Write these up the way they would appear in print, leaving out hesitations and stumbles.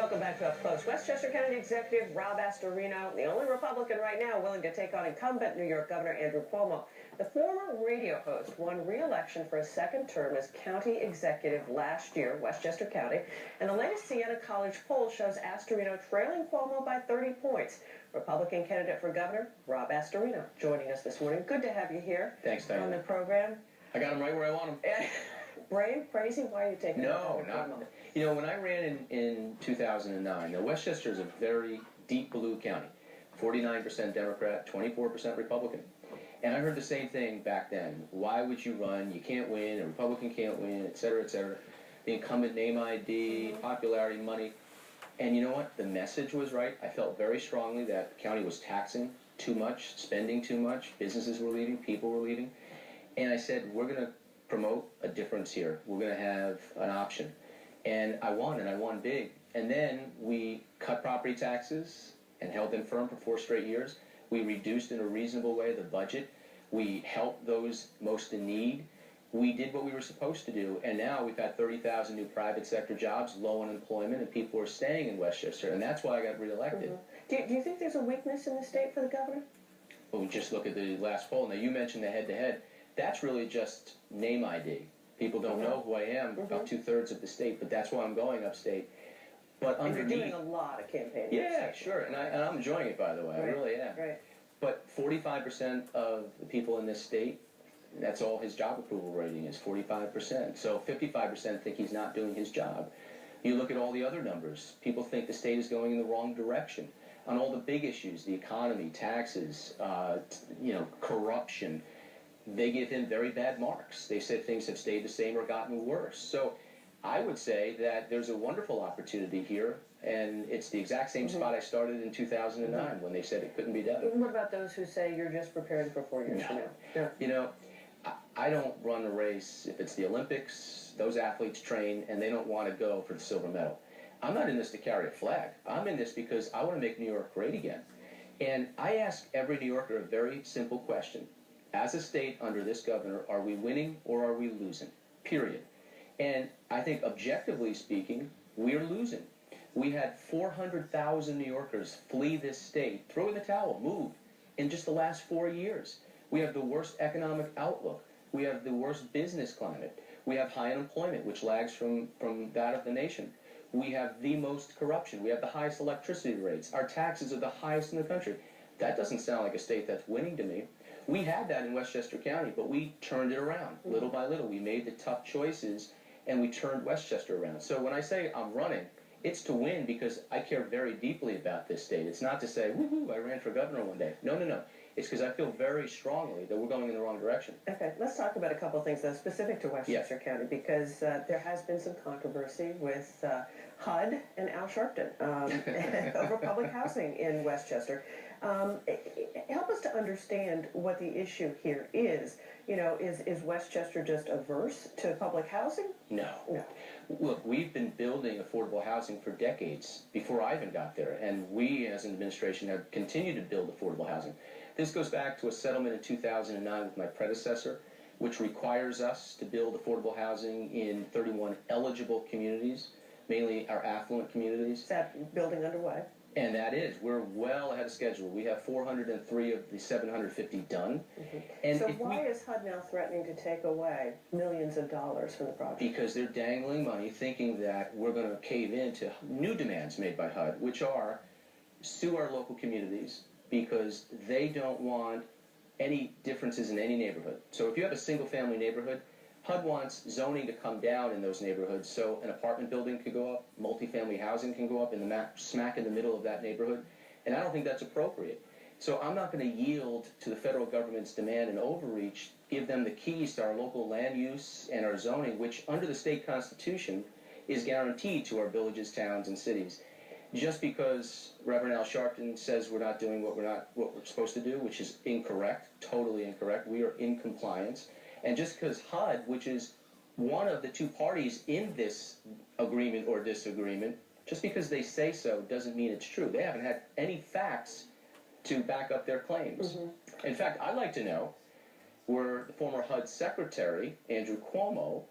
Welcome back to Up Close. Westchester County Executive Rob Astirino, the only Republican right now willing to take on incumbent New York Governor Andrew Cuomo. The former radio host won re-election for a second term as county executive last year, Westchester County, and the latest Siena College poll shows Astirino trailing Cuomo by 30 points. Republican candidate for governor, Rob Astirino, joining us this morning. Good to have you here. Thanks, Diane. On the program. I got him right where I want him. Brave, crazy? Why are you taking No, not. You know, when I ran in 2009, now Westchester is a very deep blue county, 49% Democrat, 24% Republican. And I heard the same thing back then. Why would you run? You can't win. A Republican can't win, et cetera, et cetera. The incumbent name ID, popularity, money. And you know what? The message was right. I felt very strongly that the county was taxing too much, spending too much. Businesses were leaving, people were leaving. And I said, we're going to promote a difference here. We're going to have an option. And I won big. And then we cut property taxes and held them firm for 4 straight years. We reduced in a reasonable way the budget. We helped those most in need. We did what we were supposed to do. And now we've had 30,000 new private sector jobs, low unemployment, and people are staying in Westchester. And that's why I got reelected. Do you think there's a weakness in the state for the governor? Well, just look at the last poll. Now, you mentioned the head-to-head. That's really just name ID. People don't know who I am, about 2/3 of the state, but that's why I'm going upstate. But and underneath, you're doing a lot of campaigning. Yeah, sure, and I'm enjoying it, by the way. Right. I really am. Right. But 45% of the people in this state, that's all his job approval rating is, 45%. So 55% think he's not doing his job. You look at all the other numbers. People think the state is going in the wrong direction on all the big issues, the economy, taxes, corruption. They give him very bad marks. They said things have stayed the same or gotten worse. So I would say that there's a wonderful opportunity here, and it's the exact same spot I started in 2009 when they said it couldn't be done. What about those who say you're just preparing for 4 years from now? No. You know, I don't run a race if it's the Olympics. Those athletes train, and they don't want to go for the silver medal. I'm not in this to carry a flag. I'm in this because I want to make New York great again. And I ask every New Yorker a very simple question. As a state under this governor, are we winning or are we losing? Period. And I think objectively speaking, we're losing. We had 400,000 New Yorkers flee this state, throw in the towel, move, in just the last 4 years. We have the worst economic outlook. We have the worst business climate. We have high unemployment, which lags from that of the nation. We have the most corruption. We have the highest electricity rates. Our taxes are the highest in the country. That doesn't sound like a state that's winning to me. We had that in Westchester County, but we turned it around little by little. We made the tough choices, and we turned Westchester around. So when I say I'm running, it's to win because I care very deeply about this state. It's not to say, woohoo, I ran for governor one day. No, no, no. It's because I feel very strongly that we're going in the wrong direction. Okay, let's talk about a couple of things, though, specific to Westchester County, because there has been some controversy with HUD and Al Sharpton over public housing in Westchester. Help us to understand what the issue here is. You know, is Westchester just averse to public housing? No. Look, we've been building affordable housing for decades before I even got there, and we as an administration have continued to build affordable housing. This goes back to a settlement in 2009 with my predecessor, which requires us to build affordable housing in 31 eligible communities, mainly our affluent communities. Is that building underway? And that is. We're well ahead of schedule. We have 403 of the 750 done. And so why is HUD now threatening to take away millions of dollars from the project? Because they're dangling money, thinking that we're going to cave into new demands made by HUD, which are sue our local communities because they don't want any differences in any neighborhood. So if you have a single-family neighborhood, HUD wants zoning to come down in those neighborhoods so an apartment building could go up, multifamily housing can go up in the smack in the middle of that neighborhood, and I don't think that's appropriate. So I'm not going to yield to the federal government's demand and overreach, give them the keys to our local land use and our zoning, which under the state constitution is guaranteed to our villages, towns, and cities. Just because Reverend Al Sharpton says we're not doing what we're supposed to do, which is incorrect, totally incorrect. We are in compliance. And just because HUD, which is one of the two parties in this agreement or disagreement, just because they say so doesn't mean it's true. They haven't had any facts to back up their claims. In fact, I'd like to know where the former HUD secretary, Andrew Cuomo,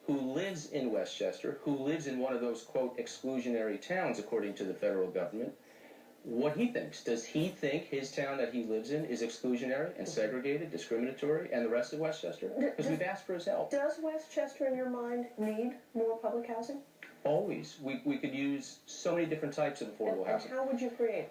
who lives in Westchester, who lives in one of those, quote, exclusionary towns, according to the federal government, what he thinks. Does he think his town that he lives in is exclusionary and segregated, discriminatory, and the rest of Westchester? Because we've asked for his help. Does Westchester, in your mind, need more public housing? Always. We could use so many different types of affordable housing. And how would you create?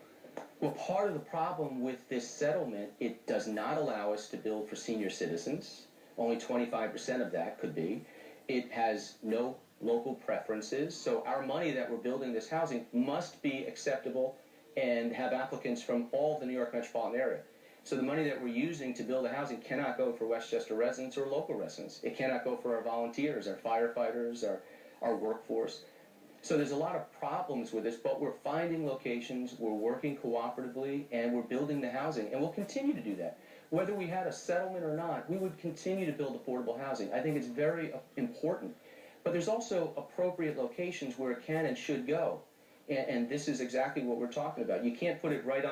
Well, part of the problem with this settlement, it does not allow us to build for senior citizens. Only 25% of that could be. It has no local preferences, so our money that we're building this housing must be acceptable and have applicants from all the New York metropolitan area. So the money that we're using to build the housing cannot go for Westchester residents or local residents. It cannot go for our volunteers, our firefighters, our workforce. So there's a lot of problems with this, but we're finding locations, we're working cooperatively, and we're building the housing, and we'll continue to do that. Whether we had a settlement or not, we would continue to build affordable housing. I think it's very important. But there's also appropriate locations where it can and should go. And this is exactly what we're talking about. You can't put it right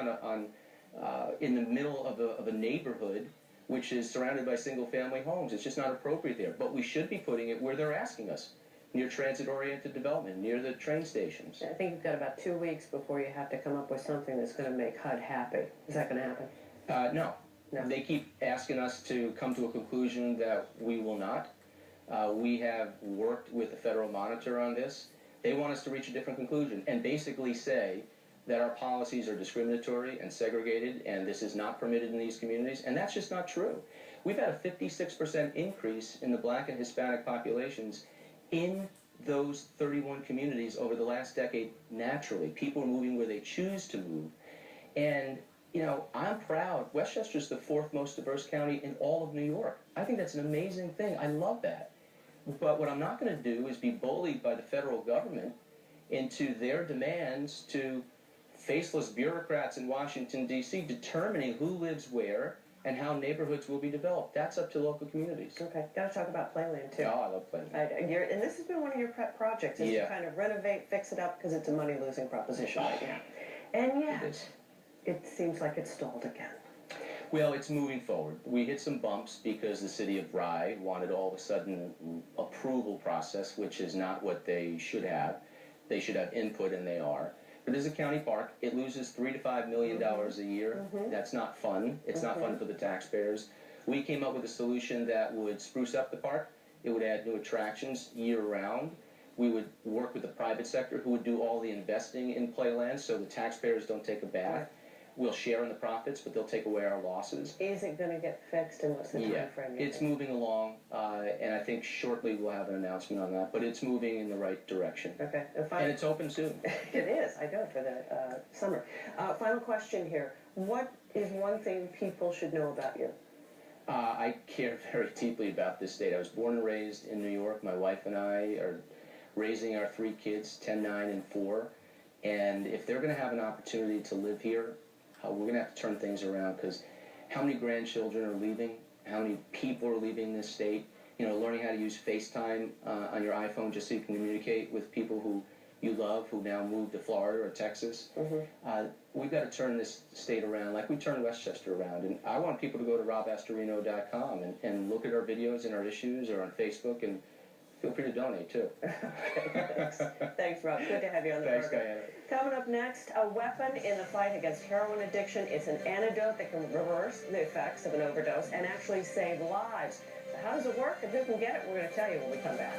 in the middle of a neighborhood which is surrounded by single-family homes. It's just not appropriate there. But we should be putting it where they're asking us, near transit-oriented development, near the train stations. I think you've got about 2 weeks before you have to come up with something that's going to make HUD happy. Is that going to happen? No. No. They keep asking us to come to a conclusion that we will not. We have worked with the federal monitor on this. They want us to reach a different conclusion and basically say that our policies are discriminatory and segregated and this is not permitted in these communities, and that's just not true. We've had a 56% increase in the Black and Hispanic populations in those 31 communities over the last decade naturally. People are moving where they choose to move. And, you know, I'm proud. Westchester's the 4th most diverse county in all of New York. I think that's an amazing thing. I love that. But what I'm not going to do is be bullied by the federal government into their demands to faceless bureaucrats in Washington, D.C. determining who lives where and how neighborhoods will be developed. That's up to local communities. Okay, got to talk about Playland, too. Oh, I love Playland. And this has been one of your pet projects, is to kind of renovate, fix it up, because it's a money-losing proposition right now. And yet, it seems like it's stalled again. Well, it's moving forward. We hit some bumps because the city of Rye wanted all of a sudden approval process, which is not what they should have. They should have input, and they are. But as a county park, it loses $3 to $5 million a year. That's not fun. It's not fun for the taxpayers. We came up with a solution that would spruce up the park. It would add new attractions year-round. We would work with the private sector who would do all the investing in Playland so the taxpayers don't take a bath. We'll share in the profits, but they'll take away our losses. Is it going to get fixed, and what's the time frame? It's moving along, and I think shortly we'll have an announcement on that, but it's moving in the right direction. Okay. And it's open soon. It is, I know, for the summer. Final question here. What is one thing people should know about you? I care very deeply about this state. I was born and raised in New York. My wife and I are raising our 3 kids, 10, 9, and 4. And if they're going to have an opportunity to live here, we're going to have to turn things around, because how many grandchildren are leaving? How many people are leaving this state? You know, learning how to use FaceTime on your iPhone just so you can communicate with people who you love, who now moved to Florida or Texas. We've got to turn this state around like we turned Westchester around. And I want people to go to robastirino.com and look at our videos and our issues, or on Facebook, and feel free to donate, too. Thanks. Thanks, Rob. Good to have you on the program. Thanks, Diana. Coming up next, a weapon in the fight against heroin addiction. It's an antidote that can reverse the effects of an overdose and actually save lives. So how does it work and who can get it? We're going to tell you when we come back.